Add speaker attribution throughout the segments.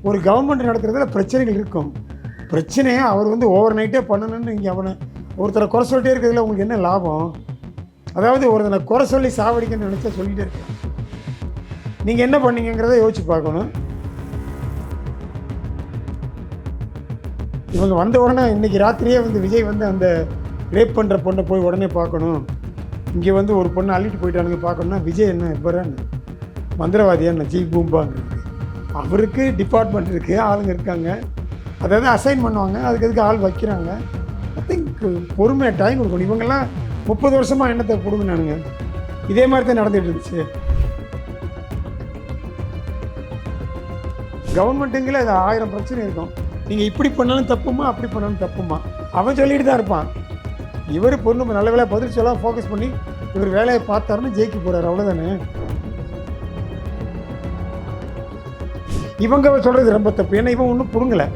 Speaker 1: ஒரு கவர்மெண்ட் நடத்துறதுல பிரச்சனைகள் இருக்கும். பிரச்சனையை அவர் வந்து ஓவர் நைட்டே பண்ணணும்னு இங்கே அவனை ஒருத்தரை குறை சொல்லிட்டே இருக்கிறதுல உங்களுக்கு என்ன லாபம்? அதாவது ஒருத்தனை குறை சொல்லி சாவடிக்கணும்னு நினச்சா சொல்லிகிட்டே இருக்கேன். நீங்கள் என்ன பண்ணீங்கிறத யோசிச்சு பார்க்கணும். இவங்க வந்த உடனே இன்றைக்கி ராத்திரியே வந்து விஜய் வந்து அந்த ரேப் பண்ணுற பொண்ணை போய் உடனே பார்க்கணும், இங்கே வந்து ஒரு பொண்ணை அள்ளிட்டு போயிட்டானுங்க பார்க்கணுன்னா விஜய் என்ன இப்போன்னு மந்திரவாதியா என்ன ஜி பூம்பாங்க? அவருக்கு டிபார்ட்மெண்ட் இருக்குது, ஆளுங்க இருக்காங்க, அதாவது அசைன் பண்ணுவாங்க, அதுக்கு ஆள் வைக்கிறாங்க. ஐ திங்க் பொறுமையாக டைம் கொடுக்கணும். இவங்கெல்லாம் 30 வருஷமாக எண்ணத்தை கொடுங்கனானுங்க. இதே மாதிரி தான் நடந்துகிட்டு இருந்துச்சு. கவர்மெண்ட்டுங்களே அது 1000 பிரச்சனை இருக்கும். நீங்கள் இப்படி பண்ணாலும் தப்புமா, அப்படி பண்ணாலும் தப்புமா, அவன் சொல்லிட்டு தான் இருப்பான். இவர் பொண்ணு நல்ல வேலையை பதில் சொல்ல ஃபோக்கஸ் பண்ணி இவர் வேலையை பார்த்தாருன்னு ஜெயிக்க போகிறார், அவ்வளோதானே. இவங்க சொல்கிறது ரொம்ப தப்பு. ஏன்னா இவன் ஒன்றும் பிடுங்கலை,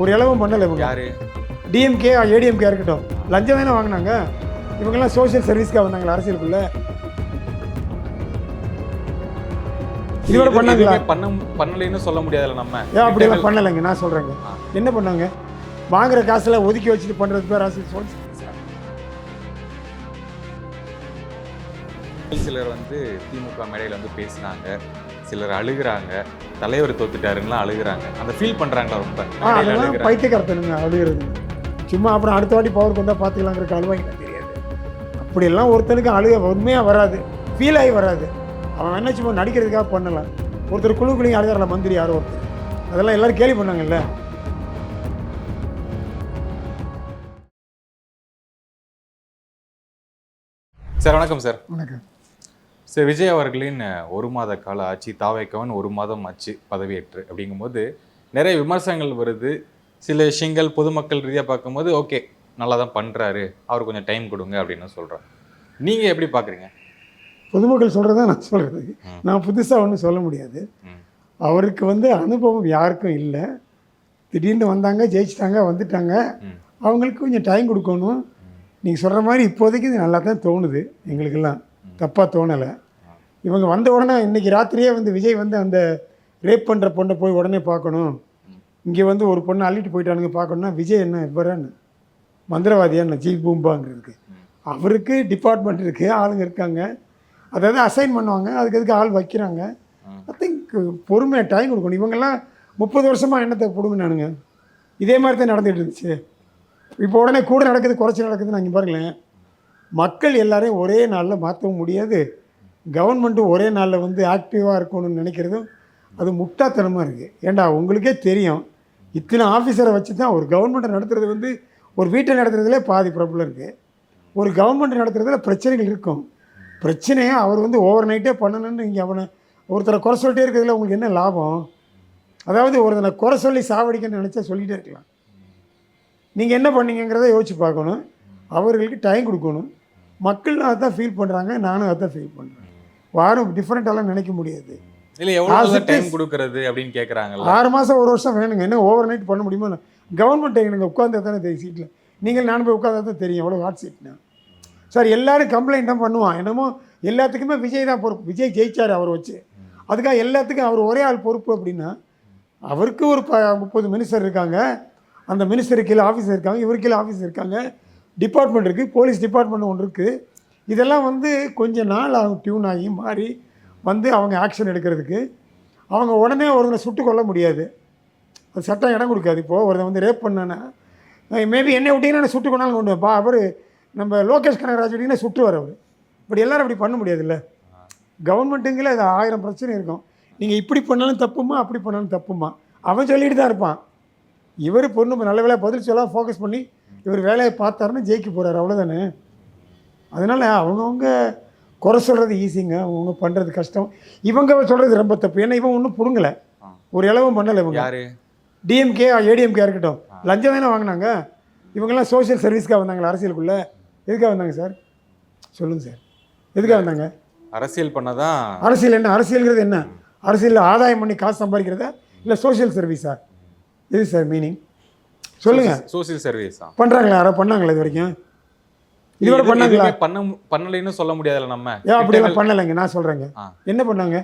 Speaker 1: ஒரு இலவும் பண்ணலை. இவங்க யார்? டிஎம்கே ஏடிஎம்கே இருக்கட்டும், லஞ்சம் தானே வாங்கினாங்க. இவங்கெல்லாம் சோசியல் சர்வீஸ்க்காக வந்தாங்களா அரசியலுக்குள்ள? இதோட பண்ணாங்களா?
Speaker 2: பண்ணலைன்னு சொல்ல முடியாதுல்ல நம்ம.
Speaker 1: ஏன் அப்படியெல்லாம் பண்ணலைங்க? நான் சொல்கிறேங்க, என்ன பண்ணாங்க? வாங்குற காசுல ஒதுக்கி வச்சுட்டு பண்ணுறது பேர் அரசியல் சோசியல்.
Speaker 2: சிலர் வந்து திமுக மேடையில் வந்து பேசினாங்க, சிலர் அழுகிறாங்க, தலைவர் தோத்துட்டாருன்னா அழுகிறாங்க. அந்த ஃபீல் பண்ணுறாங்களா ரொம்ப?
Speaker 1: அதெல்லாம் பைத்தியக்காரத்தனுங்க அழுகிறது. சும்மா அப்புறம் அடுத்த வாட்டி பவருக்கு வந்தால் பார்த்துக்கலாங்கிற அழுவாங்க தெரியாது. அப்படியெல்லாம் ஒருத்தனுக்கு அழுக உண்மையாக வராது, ஃபீல் ஆகி வராது. அவன் என்ன சும்மா நடிக்கிறதுக்காக பண்ணலாம். ஒருத்தர் குழுக்குள்ளையும் அழுகிறாரில்ல, மந்திரி யாரோ ஒருத்தர், அதெல்லாம் எல்லோரும் கேள்வி பண்ணாங்கல்ல.
Speaker 2: சார் வணக்கம். சார்
Speaker 1: வணக்கம்.
Speaker 2: சார், விஜய் அவர்களின் 1 மாத கால ஆட்சி, தாவேக்கவன் 1 மாதம் ஆச்சு பதவியேற்று. அப்படிங்கும்போது நிறைய விமர்சனங்கள் வருது. சில விஷயங்கள் பொதுமக்கள் ரீதியாக பார்க்கும்போது ஓகே நல்லா தான் பண்ணுறாரு, அவர் கொஞ்சம் டைம் கொடுங்க அப்படின்னு சொல்கிறாங்க. நீங்கள் எப்படி பார்க்குறீங்க?
Speaker 1: பொதுமக்கள் சொல்கிறதா நான் சொல்கிறது. நான் புதுசாக ஒன்றும் சொல்ல முடியாது. அவருக்கு வந்து அனுபவம் யாருக்கும் இல்லை. திடீர்னு வந்தாங்க, ஜெயிச்சிட்டாங்க, வந்துட்டாங்க. அவங்களுக்கு கொஞ்சம் டைம் கொடுக்கணும். நீங்கள் சொல்கிற மாதிரி இப்போதைக்கு இது நல்லா தான் தோணுது, எங்களுக்கெல்லாம் தப்பாக தோணலை. இவங்க வந்த உடனே இன்றைக்கி ராத்திரியே வந்து விஜய் வந்து அந்த ரேப் பண்ணுற பொண்ணை போய் உடனே பார்க்கணும், இங்கே வந்து ஒரு பொண்ணை அள்ளிட்டு போயிட்டானுங்க பார்க்கணுன்னா விஜய் என்ன இப்போன்னு மந்திரவாதியா என்ன ஜி பூம்பாங்கிறதுக்கு? அவருக்கு டிபார்ட்மெண்ட் இருக்குது, ஆளுங்க இருக்காங்க, அதாவது அசைன் பண்ணுவாங்க, அதுக்கு ஆள் வைக்கிறாங்க. ஐ திங்க் பொறுமையாக டைம் கொடுக்கணும். இவங்கெல்லாம் 30 வருஷமாக எண்ணத்தை கொடுங்கனானுங்க. இதே மாதிரி தான் நடந்துகிட்டு இருந்துச்சு. இப்போ உடனே கூட நடக்குது, குறைச்சி நடக்குதுன்னு இங்கே பாருங்களேன். மக்கள் எல்லாரையும் ஒரே நாளில் மாற்றவும் முடியாது. கவர்மெண்ட்டும் ஒரே நாளில் வந்து ஆக்டிவாக இருக்கணும்னு நினைக்கிறதும் அது முட்டாத்தனமாக இருக்குது. ஏண்டா உங்களுக்கே தெரியும், இத்தனை ஆஃபீஸரை வச்சு தான் ஒரு கவர்மெண்ட்டை நடத்துறது வந்து ஒரு வீட்டை நடத்துறதுலே பாதி ப்ராப்ளம் இருக்குது. ஒரு கவர்மெண்ட் நடத்துறதுல பிரச்சனைகள் இருக்கும். பிரச்சனையை அவர் வந்து ஓவர் நைட்டே பண்ணணும்னு இங்கே அவனை ஒருத்தரை குறை சொல்லிட்டே இருக்கிறதுல உங்களுக்கு என்ன லாபம்? அதாவது ஒருத்தனை குறை சொல்லி சாவடிக்கணும்னு நினச்சா சொல்லிகிட்டே இருக்கலாம். நீங்கள் என்ன பண்ணீங்கிறத யோசிச்சு பார்க்கணும். அவர்களுக்கு டைம் கொடுக்கணும். மக்கள் அதான் ஃபீல் பண்ணுறாங்க, நானும் அதான் ஃபீல் பண்ணுறேன். யாரும் டிஃப்ரெண்ட்டாலாம் நினைக்க முடியாது.
Speaker 2: இல்லை எவ்வளோ டைம் கொடுக்குறது அப்படின்னு கேட்குறாங்க.
Speaker 1: 6 மாதம் 1 வருஷம் வேணுங்க. என்ன ஓவர் நைட் பண்ண முடியுமா? கவர்மெண்ட் எனக்கு உட்காந்தா தானே தெரியும் சீட்டில். நீங்கள் நான் போய் உட்காந்தா தான் தெரியும் எவ்வளோ ஹாட் சீட்னா. சார் எல்லோரும் கம்ப்ளைண்ட் தான் பண்ணுவான், என்னமோ எல்லாத்துக்குமே விஜய் தான் பொறுப்பு. விஜய் ஜெயிச்சார் அவரை வச்சு, அதுக்காக எல்லாத்துக்கும் அவர் ஒரே ஆள் பொறுப்பு அப்படின்னா அவருக்கு ஒரு 30 மினிஸ்டர் இருக்காங்க, அந்த மினிஸ்டருக்கு கீழே ஆஃபீஸர் இருக்காங்க, இவருக்கு கீழே ஆஃபீஸர் இருக்காங்க, டிபார்ட்மெண்ட் இருக்குது, போலீஸ் டிபார்ட்மெண்ட் ஒன்று இருக்குது. இதெல்லாம் வந்து கொஞ்சம் நாள் ஆகும் டியூன் ஆகி மாறி வந்து அவங்க ஆக்ஷன் எடுக்கிறதுக்கு. அவங்க உடனே ஒருத்தனை சுட்டு கொள்ள முடியாது, அது சட்டம் இடம் கொடுக்காது. இப்போது ஒருத்தன் வந்து ரேப் பண்ணானா மேபி என்ன விட்டிங்கன்னா சுட்டு கொண்டாலும் கொண்டு வைப்பா. அவர் நம்ம லோகேஷ் கனகராஜ் விட்டிங்கன்னா சுட்டுவார் அவர். இப்படி எல்லோரும் அப்படி பண்ண முடியாதுல்ல. கவர்மெண்ட்டுங்களே அது 1000 பிரச்சனை இருக்கும். நீங்கள் இப்படி பண்ணாலும் தப்புமா, அப்படி பண்ணாலும் தப்புமா, அவன் சொல்லிட்டு தான் இருப்பான். இவர் பொண்ணு நல்ல வேலையை பதில் சொல்ல ஃபோக்கஸ் பண்ணி இவர் வேலையை பார்த்தாருன்னு ஜெயிக்க போகிறார், அவ்வளோதானே. அதனால் அவங்கவுங்க குறை சொல்கிறது ஈஸிங்க, அவங்க பண்ணுறது கஷ்டம். இவங்க சொல்கிறது ரொம்ப தப்பு. ஏன்னா இவன் ஒன்றும் பிடுங்கலை, ஒரு இலவும் பண்ணலை. இவங்க யார்? டிஎம்கே ஏடிஎம்கே இருக்கட்டும், லஞ்சம் தானே வாங்கினாங்க. இவங்கெல்லாம் சோசியல் சர்வீஸ்க்காக வந்தாங்களா அரசியலுக்குள்ளே? எதுக்காக வந்தாங்க சார்? சொல்லுங்கள் சார், எதுக்காக வந்தாங்க?
Speaker 2: அரசியல் பண்ணதான்.
Speaker 1: அரசியல் என்ன? அரசியல்ங்கிறது என்ன? அரசியலில் ஆதாயம் பண்ணி காசு சம்பாதிக்கிறதா இல்லை சோசியல் சர்வீஸா? எது சார் மீனிங் சொல்லுங்கள்.
Speaker 2: சோசியல் சர்வீஸ்
Speaker 1: பண்ணுறாங்களா? யாரோ பண்ணாங்களா இது வரைக்கும்? இதோட பண்ணாங்களா?
Speaker 2: பண்ணலைன்னு சொல்ல முடியாதுல்ல நம்ம.
Speaker 1: ஏன் அப்படியெல்லாம் பண்ணலைங்க? நான் சொல்கிறேங்க, என்ன பண்ணாங்க?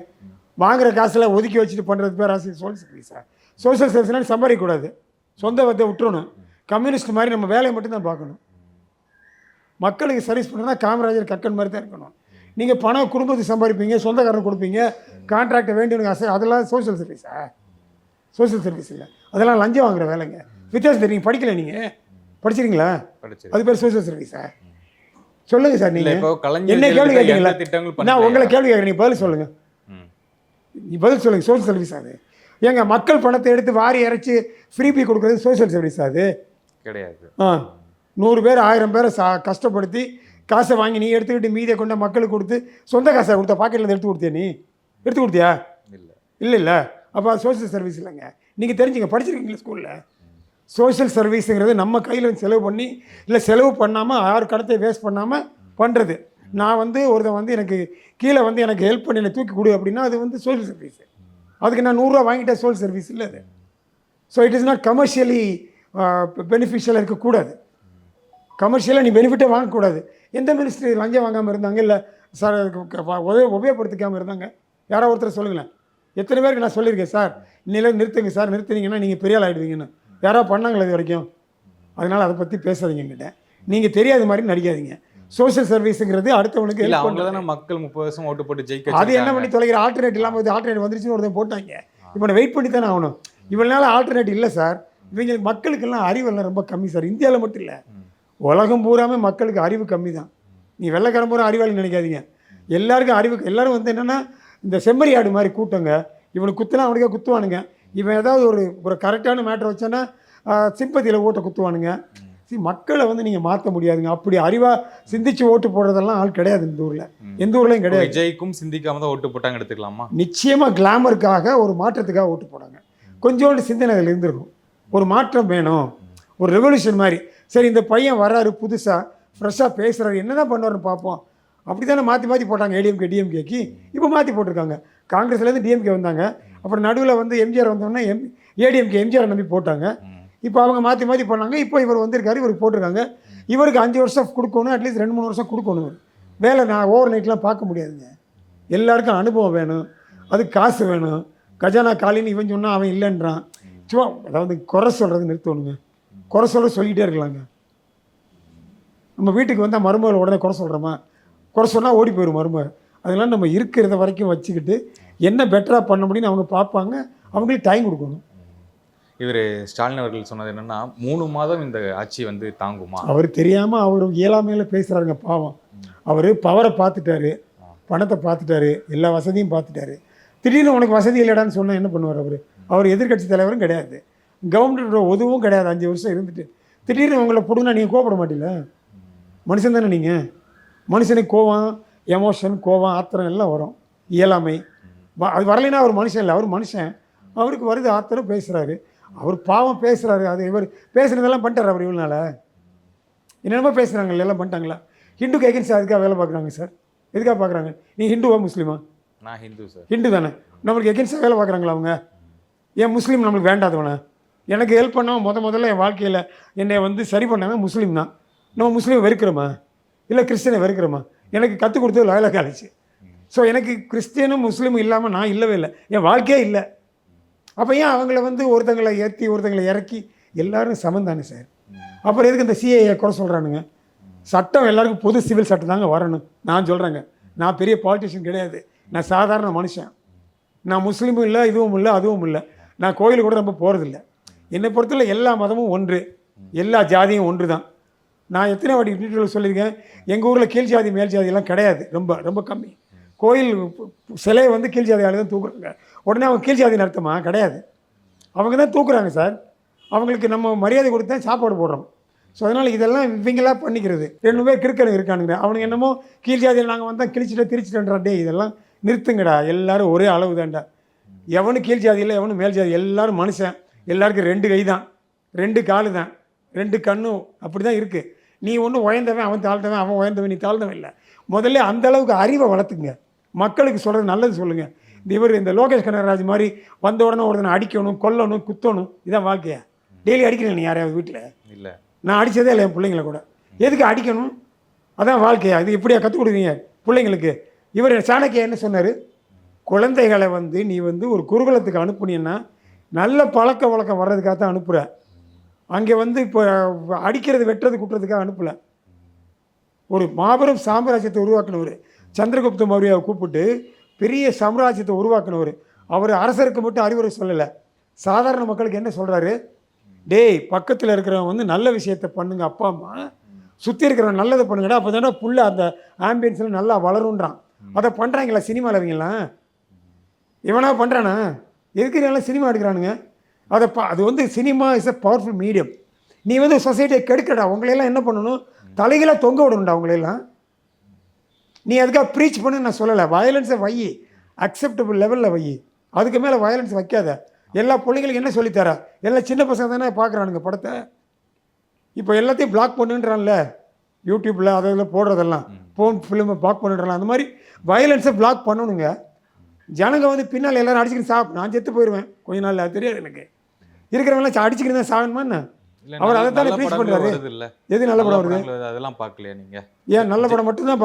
Speaker 1: வாங்குற காசில் ஒதுக்கி வச்சுட்டு பண்ணுறது பேர் அரசியல் சோசியல் சர்வீஸா? சோஷியல் சர்வீஸ்னால் சம்பாதிக்கக்கூடாது, சொந்த வத்தை விட்டுறணும். கம்யூனிஸ்ட் மாதிரி நம்ம வேலையை மட்டும்தான் பார்க்கணும். மக்களுக்கு சர்வீஸ் பண்ணுறதுனா காமராஜர் கக்கன் மாதிரி தான் இருக்கணும். நீங்கள் பணம் குடும்பத்துக்கு சம்பாதிப்பீங்க, சொந்தக்காரன் கொடுப்பீங்க, கான்ட்ராக்டை வேண்டியவனுக்கு ஆசை, அதெல்லாம் சோஷியல் சர்வீஸா? சோஷியல் சர்வீஸ் இல்லை, அதெல்லாம் லஞ்சம் வாங்குற வேலைங்க. வித்தியாசம் தெரியும். படிக்கல நீங்கள்? படிச்சிருக்கீங்களா? அது பேர் சோஷியல் சர்வீஸா? சொல்லுங்க சார். நீங்கள் என்ன கேள்வி கேட்டீங்களா? நான் உங்களை கேள்வி கேட்குறேன், நீங்கள் பதில் சொல்லுங்கள். பதில் சொல்லுங்கள். சோஷியல் சர்வீஸ் அது? ஏங்க மக்கள் பணத்தை எடுத்து வாரி இறைச்சி ஃப்ரீபி கொடுக்குறது சோஷியல் சர்வீஸ் அது கிடையாது. 100 பேர் 1000 பேரை கஷ்டப்படுத்தி காசை வாங்கி நீ எடுத்துக்கிட்டு மீதியை கொண்ட மக்களுக்கு கொடுத்து சொந்த காசை கொடுத்த பாக்கெட்டில் எடுத்து கொடுத்தியா? நீ எடுத்து கொடுத்தியா? இல்லை. அப்போ அது சோஷியல் சர்வீஸ் இல்லைங்க. நீங்கள் தெரிஞ்சுங்க, படிச்சிருக்கீங்களா ஸ்கூலில்? சோஷியல் சர்வீஸுங்கிறது நம்ம கையில் செலவு பண்ணி, இல்லை செலவு பண்ணாமல் யார் கடத்தை வேஸ்ட் பண்ணாமல் பண்ணுறது. நான் ஒருத்தன் எனக்கு கீழே எனக்கு ஹெல்ப் பண்ணி என்னை தூக்கி கொடு அப்படின்னா அது சோஷியல் சர்வீஸ். அதுக்கு நான் 100 ரூபா வாங்கிட்டேன், சோஷியல் சர்வீஸ் இல்லை அது. So it is not commercially பெனிஃபிஷியலாக இருக்கக்கூடாது. கமர்ஷியலாக நீ பெனிஃபிட்டே வாங்கக்கூடாது. எந்த மினிஸ்ட்ரி லஞ்சம் வாங்காமல் இருந்தாங்க? இல்லை சார் உபயோகப்படுத்திக்காமல் இருந்தாங்க? யாரோ ஒருத்தர் சொல்லுங்களேன். எத்தனை பேருக்கு நான் சொல்லியிருக்கேன் சார் இன்னில நிறுத்துங்க சார், நிறுத்துனீங்கன்னா நீங்கள் பெரிய ஆள் ஆகிடுவீங்கன்னு. யாரோ பண்ணாங்களே இது வரைக்கும்? அதனால் அதை பற்றி பேசாதீங்க என்கிட்ட. நீங்கள் தெரியாத மாதிரி நடிக்காதீங்க. சோஷியல் சர்வீஸுங்கிறது அடுத்தவனுக்கு
Speaker 2: இல்லை, அவங்க தானே மக்கள் 30 வருஷம் ஓட்டு போட்டு ஜெயிக்க.
Speaker 1: அது என்ன பண்ணி தொலைகிற? ஆல்டர்னேட் இல்லாமல் ஆல்டர்னேட் வந்துருச்சுன்னு ஒருத்தன் போட்டாங்க. இப்போ நான் வெயிட் பண்ணி தானே ஆகணும். இவ்வளோ நாள் ஆல்டர்னேட் இல்லை சார். இவங்க மக்களுக்கெல்லாம் அறிவெல்லாம் ரொம்ப கம்மி சார். இந்தியாவில் மட்டும் இல்லை, உலகம் பூராமே மக்களுக்கு அறிவு கம்மி தான். நீ வெள்ளைக்காரன் பூரா அறிவாளி நினைக்காதீங்க. எல்லாருக்கும் அறிவு. எல்லோரும் என்னென்னா இந்த செம்மறி ஆடு மாதிரி கூட்டங்க. இவனுக்கு குத்துனா அவனுக்கே குத்துவானுங்க. இவன் ஏதாவது ஒரு கரெக்டான மேட்ரு வச்சானா சிம்பத்தியில் ஓட்டை குத்துவானுங்க. மக்களை நீங்கள் மாற்ற முடியாதுங்க. அப்படி அறிவாக சிந்திச்சு ஓட்டு போடுறதெல்லாம் ஆள் கிடையாது இந்த ஊரில். எந்த ஊர்லையும் கிடையாது.
Speaker 2: விஜய்க்கும் சிந்திக்காம தான் ஓட்டு போட்டாங்க எடுத்துக்கலாமா?
Speaker 1: நிச்சயமாக கிளாமருக்காக, ஒரு மாற்றத்துக்காக ஓட்டு போடாங்க. கொஞ்சோண்டு சிந்தனை அதில் இருந்திருக்கும். ஒரு மாற்றம் வேணும், ஒரு ரெவல்யூஷன் மாதிரி. சரி, இந்த பையன் வராரு புதுசாக ஃப்ரெஷ்ஷாக பேசுகிறாரு, என்ன தான் பண்ணுவார்னு பார்ப்போம். அப்படி தானே மாற்றி போட்டாங்க. ஏடிஎம்கே டிஎம்கேக்கு இப்போ மாற்றி போட்டிருக்காங்க. காங்கிரஸ்லேருந்து டிஎம்கே வந்தாங்க. அப்புறம் நடுவில் எம்ஜிஆர் வந்தோடனே ஏடிஎம்கே எம்ஜிஆர் நம்பி போட்டாங்க. இப்போ அவங்க மாற்றி பண்ணாங்க. இப்போ இவர் வந்திருக்காரு, இவருக்கு போட்டிருக்காங்க. இவருக்கு 5 வருஷம் கொடுக்கணும், அட்லீஸ்ட் 2-3 வருஷம் கொடுக்கணும். வேலை நான் ஓவர் நைட்லாம் பார்க்க முடியாதுங்க. எல்லாருக்கும் அனுபவம் வேணும், அதுக்கு காசு வேணும். கஜானா காலின்னு இவன் சொன்னால் அவன் இல்லைன்றான். சும்மா அதாவது குறை சொல்கிறது நிறுத்தணுங்க. குறை சொல்லிக்கிட்டே இருக்கலாங்க. நம்ம வீட்டுக்கு வந்தால் மருமகள் உடனே குறை சொல்கிறோமா? குறை சொன்னால் ஓடி போயிடும் மருமகள். அதெல்லாம் நம்ம இருக்கிறத வரைக்கும் வச்சுக்கிட்டு என்ன பெட்டராக பண்ண முடியும்னு அவங்க பார்ப்பாங்க. அவங்களுக்கு டைம் கொடுக்கணும்.
Speaker 2: இவர் ஸ்டாலின் அவர்கள் சொன்னது என்னென்னா 3 மாதம் இந்த ஆட்சி தாங்குமா? அவர்
Speaker 1: தெரியாமல் அவர் இயலாமையில் பேசுகிறாருங்க. பாவம். அவர் பவரை பார்த்துட்டாரு, பணத்தை பார்த்துட்டாரு, எல்லா வசதியும் பார்த்துட்டாரு. திடீர்னு உனக்கு வசதி இல்லைடான்னு சொன்னால் என்ன பண்ணுவார்? அவர் எதிர்கட்சி தலைவரும் கிடையாது, கவர்மெண்ட்டோட உதவும் கிடையாது. 5 வருஷம் இருந்துட்டு திடீர்னு உங்களை பிடுங்கினா நீங்கள் கோவப்பட மாட்டீங்கள? மனுஷன் தானே நீங்கள். மனுஷனுக்கு கோவம், எமோஷன், கோவம், ஆத்திரம் எல்லாம் வரும். இயலாமை அது வரலைன்னா அவர் மனுஷன் இல்லை. அவர் மனுஷன். அவருக்கு வருது ஆத்திரம், பேசுகிறாரு. அவர் பாவம் பேசுகிறாரு. அது இவர் பேசுகிறதெல்லாம் பண்ணிட்டார். அவர் இவ்வளோ நாள் என்னென்னமோ பேசுகிறாங்க, எல்லாம் பண்ணிட்டாங்களா? ஹிந்துக்கு எகென்ஸ்ட் அதுக்காக வேலை பார்க்குறாங்க சார். எதுக்காக பார்க்குறாங்க? நீ ஹிந்துவா முஸ்லீமா?
Speaker 2: நான் ஹிந்து சார்.
Speaker 1: ஹிந்து தானே. நம்மளுக்கு எகென்ஸ்டாக வேலை பார்க்குறாங்களா அவங்க? ஏன் முஸ்லீம் நம்மளுக்கு வேண்டாதவனே? எனக்கு ஹெல்ப் பண்ணாமல் முதல்ல என் வாழ்க்கையில் என்னை சரி பண்ணாமல் முஸ்லீம் தான். நம்ம முஸ்லீம் வெறுக்கிறோமா? இல்லை கிறிஸ்டினை வெறுக்கிறோமா? எனக்கு கற்றுக் கொடுத்தது லாயலா காலேஜ். ஸோ எனக்கு கிறிஸ்டியனும் முஸ்லீமும் இல்லாமல் நான் இல்லவே இல்லை, என் வாழ்க்கையே இல்லை. அப்போ ஏன் அவங்கள ஒருத்தங்களை ஏற்றி ஒருத்தங்களை இறக்கி? எல்லோரும் சமம் தானே சார். அப்புறம் எதுக்கு இந்த சிஏஏ குறை சொல்கிறானுங்க? சட்டம் எல்லாருக்கும் பொது சிவில் சட்டம் தாங்க வரணும். நான் சொல்கிறேங்க, நான் பெரிய பாலிட்டிஷியன் கிடையாது, நான் சாதாரண மனுஷன். நான் முஸ்லீமும் இல்லை, இதுவும் இல்லை, அதுவும் இல்லை. நான் கோயிலுக்கு கூட ரொம்ப போகிறதில்ல. என்னை பொறுத்தவரை எல்லா மதமும் ஒன்று, எல்லா ஜாதியும் ஒன்று தான். நான் எத்தனை வாட்டி டீட்டெயில் சொல்லியிருக்கேன். எங்கள் ஊரில் கீழ் ஜாதி மேல் ஜாதியெல்லாம் கிடையாது, ரொம்ப ரொம்ப கம்மி. கோயில் சிலையை கீழ் ஜாதி ஆளு தான் தூக்குறாங்க. உடனே அவங்க கீழ் ஜாதின்னு அர்த்தமா? கிடையாது, அவங்க தான் தூக்குறாங்க சார். அவங்களுக்கு நம்ம மரியாதை கொடுத்து தான் சாப்பாடு போடுறோம். ஸோ அதனால் இதெல்லாம் இவங்களாக பண்ணிக்கிறது. 2 பேர் கிறுக்கனுங்க இருக்கானுங்க. அவனுக்கு என்னமோ கீழ் ஜாதியில் நாங்கள் வந்தால் கிழிச்சிட்டேன்றா. டே இதெல்லாம் நிறுத்துங்கடா. எல்லோரும் ஒரே அளவு தான்டா. எவனும் கீழ் ஜாதி இல்லை, எவனும் மேல் ஜாதி. எல்லோரும் மனுஷன். எல்லாருக்கும் 2 கை தான், 2 காலு தான், 2 கண்ணும். அப்படி தான் இருக்குது. நீ ஒன்றும் உயர்ந்தவன், அவன் தாழ்ந்தவன், அவன் உயர்ந்தவன், நீ தாழ்ந்தவன் இல்லை. முதல்ல அந்தளவுக்கு அறிவை வளர்த்துங்க. மக்களுக்கு சொல்கிறது நல்லது சொல்லுங்கள். இந்த லோகேஷ் கனகராஜ் மாதிரி வந்த உடனே ஒருத்தனை அடிக்கணும், கொல்லணும், குத்தணும், இதான் வாழ்க்கையா? டெய்லி அடிக்கிறேன் நீ யாரையாவது வீட்டில்? இல்லை, நான் அடித்ததே இல்லை என் பிள்ளைங்களை கூட. எதுக்கு அடிக்கணும்? அதான் வாழ்க்கையா? இது இப்படியா கற்றுக் கொடுக்குறீங்க பிள்ளைங்களுக்கு? இவர் சாணக்கியா என்ன சொன்னார்? குழந்தைகளை நீ ஒரு குருகுலத்துக்கு அனுப்புனீன்னா நல்ல பழக்க வழக்கம் வர்றதுக்காக தான் அனுப்புகிறேன். அங்கே வந்து இப்போ அடிக்கிறது வெட்டுறது குட்டுறதுக்காக அனுப்பலை. ஒரு மாபெரும் சாம்ராஜ்யத்தை உருவாக்கினவர் சந்திரகுப்த மௌரியாவை கூப்பிட்டு பெரிய சாம்ராஜ்யத்தை உருவாக்கினவர். அவர் அரசருக்கு மட்டும் அறிவுரை சொல்லலை, சாதாரண மக்களுக்கு என்ன சொல்கிறாரு, டேய் பக்கத்தில் இருக்கிறவங்க வந்து நல்ல விஷயத்தை பண்ணுங்க, அப்பா அம்மா சுற்றி இருக்கிறவங்க நல்லதை பண்ணுங்கடா, அப்போ தானே புள்ள அந்த ஆம்பியன்ஸில் நல்லா வளருன்றான். அதை பண்ணுறாங்களா சினிமாவில் அவங்களாம்? இவனா பண்ணுறானா? எதுக்கு நல்லா சினிமா எடுக்கிறானுங்க? அது வந்து cinema is a powerful medium. நீ வந்து சொசைட்டியை கெடுக்கடா, உங்களையெல்லாம் என்ன பண்ணணும், தலைகளாக தொங்க விடணும்டா உங்களையெல்லாம். நீ அதுக்காக ப்ரீச் பண்ணு நான் சொல்லலை. வயலன்ஸை வை, அக்செப்டபிள் லெவலில் வை, அதுக்கு மேலே வயலன்ஸ் வைக்காத. எல்லா பிள்ளைங்களுக்கு என்ன சொல்லித்தர, எல்லாம் சின்ன பசங்க தானே பார்க்குறானுங்க படத்தை. இப்போ எல்லாத்தையும் பிளாக் பண்ணுன்றான்ல யூடியூப்பில், அதில் போடுறதெல்லாம் ஃபோன் ஃபிலிமை பிளாக் பண்ணுறான். அந்த மாதிரி வயலன்ஸை பிளாக் பண்ணணுங்க. ஜனங்க வந்து பின்னால் எல்லோரும் அடிச்சுக்கிட்டு நான் செத்து போயிடுவேன் கொஞ்ச நாள், அது தெரியாது எனக்கு. இருக்கிறவங்களாம் அடிச்சுக்கிட்டு தான் சாகணுமா என்ன? அவர் அதை தானே ப்ரீச் பண்ணுறாரு. எது நல்ல படம் வருது?
Speaker 2: அதெல்லாம் பார்க்கலையா நீங்கள்?
Speaker 1: ஏன் நல்ல படம் மட்டும்தான்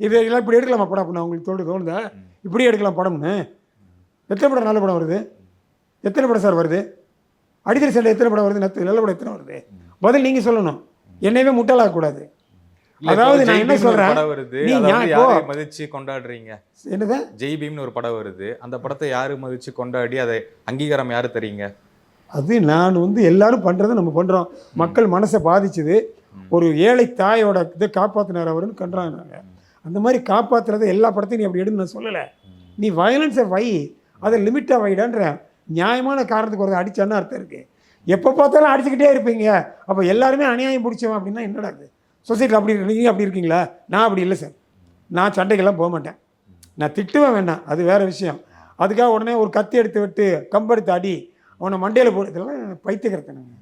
Speaker 1: இதெல்லாம் இப்படி எடுக்கலாமா படம்? அப்படின்னா உங்களுக்கு தோணுதா இப்படி எடுக்கலாம் படம்னு? எத்தனை படம் நல்ல படம் வருது? எத்தனை படம் சார் வருது? அடித்தடி சண்டை எத்தனை படம் வருது? நல்ல படம் எத்தனை வருது? பதில் நீங்கள் சொல்லணும், என்னையவே முட்டாளாகக்கூடாது. அதாவது நான் என்ன சொல்கிறேன்,
Speaker 2: மதிச்சு கொண்டாடுறீங்க.
Speaker 1: என்னது
Speaker 2: ஜெய் பீம்னு ஒரு படம் வருது, அந்த படத்தை யாரு மதிச்சு கொண்டாடி அதை அங்கீகாரம் யாரு தரீங்க?
Speaker 1: அது நான் வந்து எல்லாரும் பண்ணுறதை நம்ம பண்ணுறோம். மக்கள் மனசை பாதிச்சுது. ஒரு ஏழை தாயோட இதை காப்பாற்றினார் அவருன்னு கண்டுறாங்க. நாங்கள் அந்த மாதிரி காப்பாற்றுறதை எல்லா படத்தையும் நீ அப்படி எடுன்னு நான் சொல்லலை. நீ வயலன்ஸை வை, அதை லிமிட்டாக வைடான்ற நியாயமான காரணத்துக்கு ஒரு அடிச்சான்னு அர்த்தம் இருக்குது. எப்போ பார்த்தாலும் அடிச்சுக்கிட்டே இருப்பீங்க, அப்போ எல்லாருமே அநியாயம் பிடிச்சவன் அப்படின்னா என்னடா அது? சொசைட்டியில் அப்படி நீங்கள் அப்படி இருக்கீங்களா? நான் அப்படி இல்லை சார். நான் சண்டைக்கெல்லாம் போக மாட்டேன். நான் திட்டுவேன் வேண்டாம், அது வேறு விஷயம். அதுக்காக உடனே ஒரு கத்தி எடுத்து விட்டு கம்பெடுத்து அடி அவனை மண்டையில் போடுறதுலாம் பைத்தியக்கிறத்தனுங்க.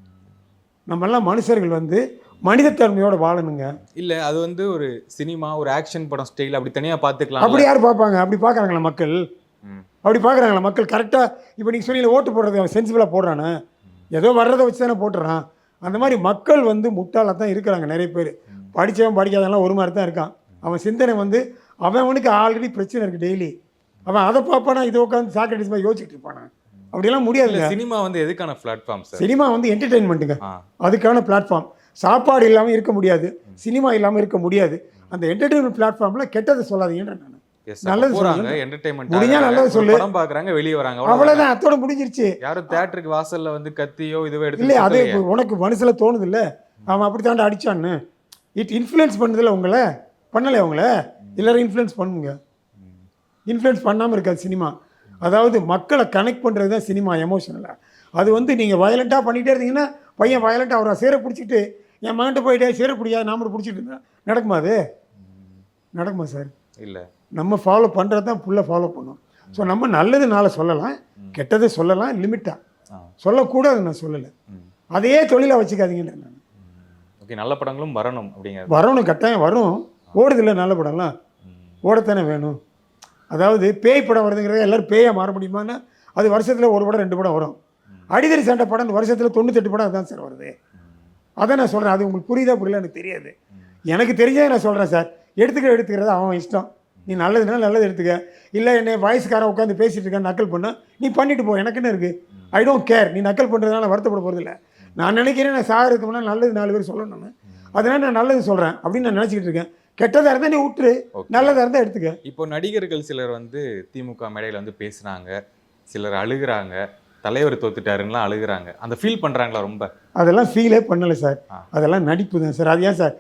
Speaker 1: நம்மெல்லாம் மனுஷர்கள் வந்து மனிதத்தன்மையோடு வாழணுங்க.
Speaker 2: இல்லை அது வந்து ஒரு சினிமா, ஒரு ஆக்ஷன் படம் ஸ்டைல் அப்படி தனியாக பார்த்துக்கலாம்.
Speaker 1: அப்படி யார் பார்ப்பாங்க? அப்படி பார்க்குறாங்களா மக்கள்? அப்படி பார்க்குறாங்களா மக்கள்? கரெக்டாக இப்போ நீங்கள் சொன்னீங்க ஓட்டு போடுறது அவன் சென்சிபிளாக போடுறானே, ஏதோ வர்றதை வச்சு தானே போட்டுறான். அந்த மாதிரி மக்கள் வந்து முட்டாளாக தான் இருக்கிறாங்க நிறைய பேர். படித்தவன் படிக்காதவெல்லாம் ஒரு மாதிரி தான் இருக்கான். அவன் சிந்தனை வந்து அவனுக்கு ஆல்ரெடி பிரச்சனை இருக்குது டெய்லி. அவன் அதை பார்ப்பானா, இதை உட்காந்து சாக்ரட்டிஸ் மாதிரி யோசிச்சுட்டு இருப்பானா? அப்படியெல்லாம் முடியாது.
Speaker 2: சினிமா வந்து எதுக்கான பிளாட்ஃபார்ம் சார்?
Speaker 1: சினிமா வந்து என்டர்டெயின்மெண்ட்டுங்க, அதுக்கான பிளாட்ஃபார்ம். சாப்பாடு இல்லாமல் இருக்க முடியாது, சினிமா இல்லாமல் இருக்க முடியாது. அந்த என்டர்டெயின்மெண்ட் பிளாட்ஃபார்மில் கெட்டதை சொல்லாதீங்கன்ற நான். நல்லது சொல்லுங்க, என்டர்டெயின்மெண்ட் முடிஞ்சா நல்லது சொல்லு. படம் பார்க்குறாங்க, வெளியே வராங்க, அவ்வளோதான், அத்தோட முடிஞ்சிருச்சு. யாரும் தியேட்டருக்கு வாசலில் வந்து கத்தியோ இதுவே எடுத்து இல்லை. அது உனக்கு மனசில் தோணுது இல்லை, அவன் அப்படி தாண்டி அடித்தான்னு. இட் இன்ஃப்ளூயன்ஸ் பண்ணுதில்ல உங்களை, பண்ணலை அவங்கள எல்லோரும் இன்ஃப்ளூயன்ஸ் பண்ணுங்க. இன்ஃப்ளூயன்ஸ் பண்ணாமல் இருக்காது சினிமா. அதாவது மக்களை கனெக்ட் பண்ணுறது தான் சினிமா எமோஷனலாக. அது வந்து நீங்கள் வயலண்ட்டாக பண்ணிகிட்டே இருந்தீங்கன்னா பையன் வயலண்ட்டாக அவரை சேர பிடிச்சிட்டு என் மகன்ட்டு போயிட்டே சேர பிடிக்காது நாம பிடிச்சிட்டு இருந்தா நடக்குமா? அது நடக்குமா சார்? இல்லை. நம்ம ஃபாலோ பண்ணுறது தான் ஃபுல்லாக ஃபாலோ பண்ணணும். ஸோ நம்ம நல்லது நாளை சொல்லலாம், கெட்டதை சொல்லலாம், லிமிட்டாக சொல்லக்கூடாது. நான் சொல்லலை, அதே தொழிலாக வச்சுக்காதீங்கன்னு நான்.
Speaker 2: ஓகே, நல்ல படங்களும் வரணும் அப்படிங்க.
Speaker 1: வரணும், கட்டாயம் வரும். ஓடுதில்லை நல்ல படம்லாம், ஓடத்தானே வேணும். அதாவது பேய் படம் வருதுங்கிறத எல்லோரும் பேயாக மாற முடியுமான்னா அது வருஷத்தில் ஒரு படம் 2 படம் வரும். அடிதடி சண்டை படம் வருஷத்தில் 98 படம் அதுதான் சார் வருது. அதை நான் சொல்கிறேன். அது உங்களுக்கு புரியுதா புரியல எனக்கு தெரியாது. எனக்கு தெரிஞ்சதை நான் சொல்கிறேன் சார். எடுத்துக்கிறது அவன் இஷ்டம். நீ நல்லதுனா நல்லது எடுத்துக்க, இல்லை என்னை வயசுக்காரன் உட்காந்து பேசிகிட்டு இருக்கான்னு நக்கல் பண்ணால் நீ பண்ணிட்டு போ, எனக்கு என்ன இருக்குது? I don't care. நீ நக்கல் பண்ணுறதுனால வருத்தப்பட போகிறதில்ல. நான் நினைக்கிறேன் நான் சாகிறதுக்கு முன்னால் நல்லது 4 பேர் சொல்லணும், அதனால் நான் நல்லது சொல்கிறேன் அப்படின்னு நான் நினச்சிக்கிட்டு இருக்கேன். கெட்டதாக இருந்தால் நீ விட்டுரு, நல்லதாக இருந்தால் எடுத்துக்க. இப்போ நடிகர்கள் சிலர் வந்து திமுக மேடையில் வந்து பேசுகிறாங்க, சிலர் அழுகிறாங்க, தலைவர் தோத்துட்டாருன்னா அழுகிறாங்க. அந்த ஃபீல் பண்ணுறாங்களா? ரொம்ப அதெல்லாம் ஃபீலே பண்ணலை சார், அதெல்லாம் நடிப்பு தான் சார். அது ஏன் சார்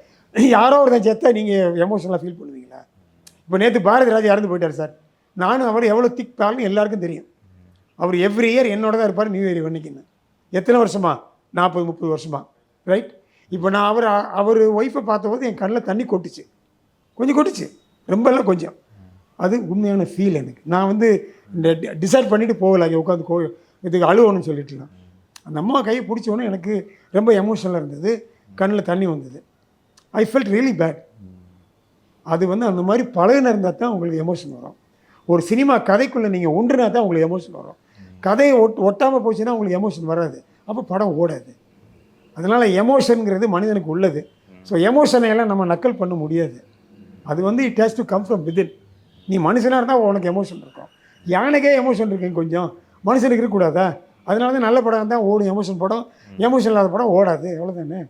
Speaker 1: யாரோ ஒருத்தன் செத்தா நீங்கள் எமோஷனலாக ஃபீல் பண்ணுவீங்களா? இப்போ நேற்று பாரதி ராஜா இறந்து போயிட்டார் சார். நானும் அவர் எவ்வளோ திக் பால்னு எல்லாருக்கும் தெரியும். அவர் எவ்ரி இயர் என்னோட தான் இருப்பார் நியூ இயர் அன்னைக்குன்னு. எத்தனை வருஷமா? 40-30 வருஷமா, ரைட்? இப்போ நான் அவர் ஒய்ஃபை பார்த்தபோது என் கண்ணில் தண்ணி கொட்டுச்சு, கொஞ்சம் கொட்டுச்சு, ரொம்பலாம் கொஞ்சம். அது உண்மையான ஃபீல் எனக்கு. நான் வந்து இந்த டிசைட் பண்ணிவிட்டு போகல, அங்கே உட்காந்து இதுக்கு அழுவணும்னு சொல்லிட்டுலாம். அந்த அம்மா கையை பிடிச்சோன்னே எனக்கு ரொம்ப எமோஷனலாக இருந்தது, கண்ணில் தண்ணி வந்தது. I felt really bad. அது வந்து அந்த மாதிரி பழகின இருந்தால் தான் உங்களுக்கு எமோஷன் வரும். ஒரு சினிமா கதைக்குள்ளே நீங்கள் ஒன்றுனா தான் உங்களுக்கு எமோஷன் வரும். கதையை ஒட்டாமல் போச்சுன்னா உங்களுக்கு எமோஷன் வராது, அப்போ படம் ஓடாது. அதனால் எமோஷனுங்கிறது மனிதனுக்கு உள்ளது. ஸோ எமோஷனை எல்லாம் நம்ம நக்கல் பண்ண முடியாது. அது வந்து it has to come from within. நீ மனுஷனாக இருந்தால் உனக்கு எமோஷன் இருக்கும். யானைக்கே எமோஷன் இருக்குங்க, கொஞ்சம் மனுஷனுக்கு இருக்கக்கூடாதா? அதனால தான் நல்ல படம் தான் ஓடும், எமோஷன் படம். எமோஷன் இல்லாத படம் ஓடாது, அவ்வளோதானே.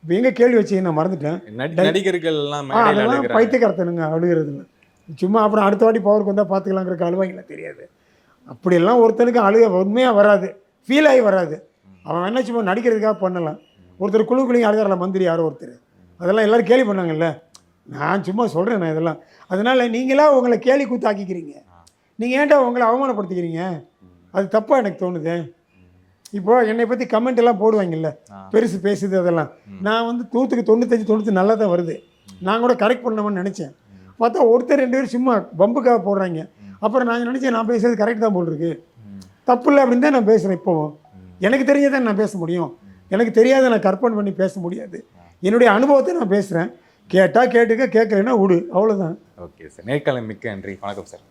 Speaker 1: இப்போ எங்கே கேள்வி வச்சு நான் மறந்துட்டேன்.
Speaker 2: நடிகர்கள் எல்லாம் மேடையில்
Speaker 1: அதெல்லாம்
Speaker 2: அழுகுறாங்க.
Speaker 1: பைத்தியக்காரத்தனுங்க அழுகிறதுல. சும்மா அப்புறம் அடுத்த வாட்டி பவருக்கு வந்தால் பார்த்துக்கலாங்கிறக்கு அழுவாங்களா தெரியாது. அப்படியெல்லாம் ஒருத்தனுக்கு அழுக உண்மையாக வராது, ஃபீல் ஆகி வராது. அவன் என்ன சும்மா நடிக்கிறதுக்காக பண்ணலாம். ஒருத்தர் குழுக்குள்ளையும் அழுகிறால மந்திரி யாரோ ஒருத்தர், அதெல்லாம் எல்லோரும் கேலி பண்ணாங்கல்ல. நான் சும்மா சொல்கிறேன் நான் இதெல்லாம். அதனால் நீங்களா உங்களை கேலி கூத்தாக்கிக்கிறீங்க. நீங்கள் ஏன்டா உங்களை அவமானப்படுத்திக்கிறீங்க? அது தப்பாக எனக்கு தோணுது. இப்போது என்னை பற்றி கமெண்ட் எல்லாம் போடுவாங்கல்ல, பெருசு பேசுது அதெல்லாம். நான் வந்து 100க்கு 95 நல்லா தான் வருது. நான் கூட கரெக்ட் பண்ணணும்னு நினச்சேன். பார்த்தா ஒருத்தர் 2 பேர் சும்மா பம்புக்காக போடுறாங்க. அப்புறம் நான் நினச்சேன் நான் பேசுறது கரெக்ட் தான் போட்டிருக்கு, தப்பு இல்லை அப்படின்னு தான் நான் பேசுகிறேன். இப்போவும் எனக்கு தெரியாதான் நான் பேச முடியும், எனக்கு தெரியாத நான் கற்பனை பண்ணி பேச முடியாது. என்னுடைய அனுபவத்தை நான் பேசுகிறேன். கேட்டால் கேட்டுக்க, கேட்கலைன்னா விடு, அவ்வளோதான்.
Speaker 2: ஓகே சார், நேர்காணல் மிக்க நன்றி. வணக்கம் சார்.